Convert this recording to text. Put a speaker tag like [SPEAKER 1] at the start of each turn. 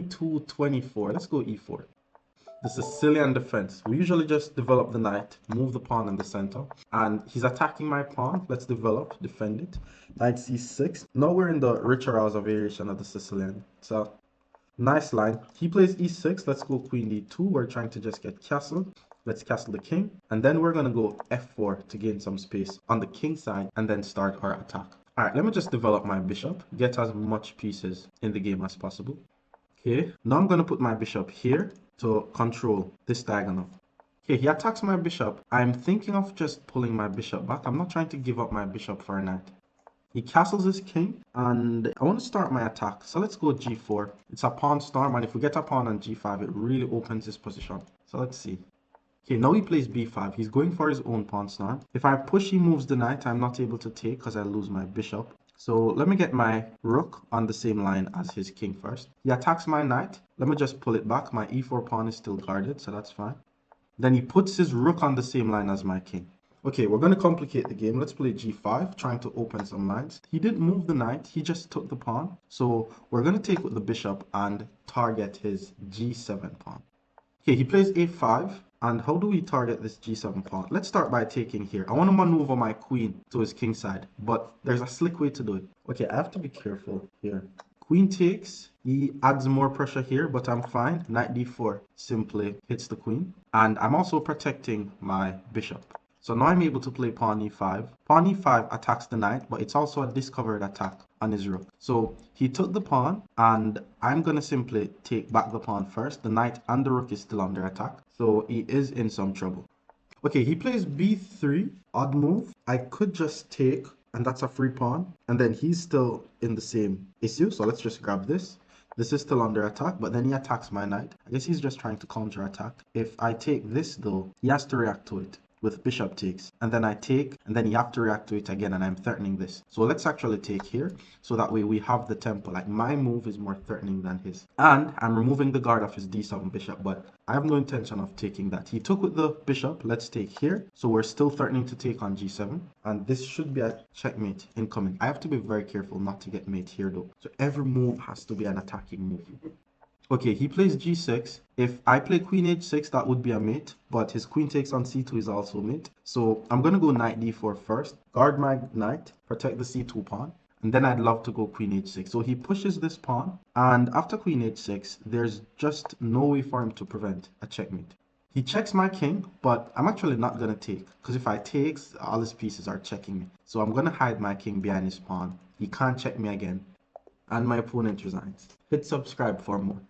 [SPEAKER 1] 22-24. Let's go e4. The Sicilian Defense. We usually just develop the knight, move the pawn in the center, and he's attacking my pawn. Let's defend it. Knight c6. Now we're in the richer house of variation of the Sicilian. So nice line. He plays e6. Let's go queen d2. We're trying to just get castle. Let's castle the king. And then we're going to go f4 to gain some space on the king side and then start our attack. All right, let me just develop my bishop. Get as much pieces in the game as possible. Okay, now I'm going to put my bishop here to control this diagonal. Okay, he attacks my bishop. I'm thinking of just pulling my bishop back. I'm not trying to give up my bishop for a knight. He castles his king, and I want to start my attack. So let's go g4. It's a pawn storm, and if we get a pawn on g5, it really opens his position. So let's see. Okay, now he plays b5. He's going for his own pawn storm. If I push, he moves the knight. I'm not able to take because I lose my bishop. So let me get my rook on the same line as his king first. He attacks my knight. Let me just pull it back. My e4 pawn is still guarded, so that's fine. Then he puts his rook on the same line as my king. Okay, we're going to complicate the game. Let's play g5, trying to open some lines. He didn't move the knight. He just took the pawn. So we're going to take with the bishop and target his g7 pawn. Okay, he plays a5. And how do we target this g7 pawn? Let's start by taking here. I want to maneuver my queen to his king side, but there's a slick way to do it. Okay, I have to be careful here. Queen takes. He adds more pressure here, but I'm fine. Knight d4 simply hits the queen. And I'm also protecting my bishop. So now I'm able to play pawn e5. Pawn e5 attacks the knight, but it's also a discovered attack on his rook. So he took the pawn, and I'm going to simply take back the pawn first. The knight and the rook is still under attack, so he is in some trouble. Okay, he plays b3, odd move. I could just take, and that's a free pawn, and then he's still in the same issue, so let's just grab this. This is still under attack, but then he attacks my knight. I guess he's just trying to counter attack. If I take this though, he has to react to it with bishop takes, and then I take, and then you have to react to it again, and I'm threatening this. So let's actually take here, so that way we have the tempo. Like, my move is more threatening than his. And I'm removing the guard of his d7 bishop, but I have no intention of taking that. He took with the bishop. Let's take here. So we're still threatening to take on g7, and this should be a checkmate incoming. I have to be very careful not to get mate here though. So every move has to be an attacking move. Okay, he plays g6. If I play queen h6, that would be a mate, but his queen takes on c2 is also mate. So I'm going to go knight d4 first, guard my knight, protect the c2 pawn, and then I'd love to go queen h6. So he pushes this pawn, and after queen h6, there's just no way for him to prevent a checkmate. He checks my king, but I'm actually not going to take, because if I take, all his pieces are checking me. So I'm going to hide my king behind his pawn. He can't check me again, and my opponent resigns. Hit subscribe for more.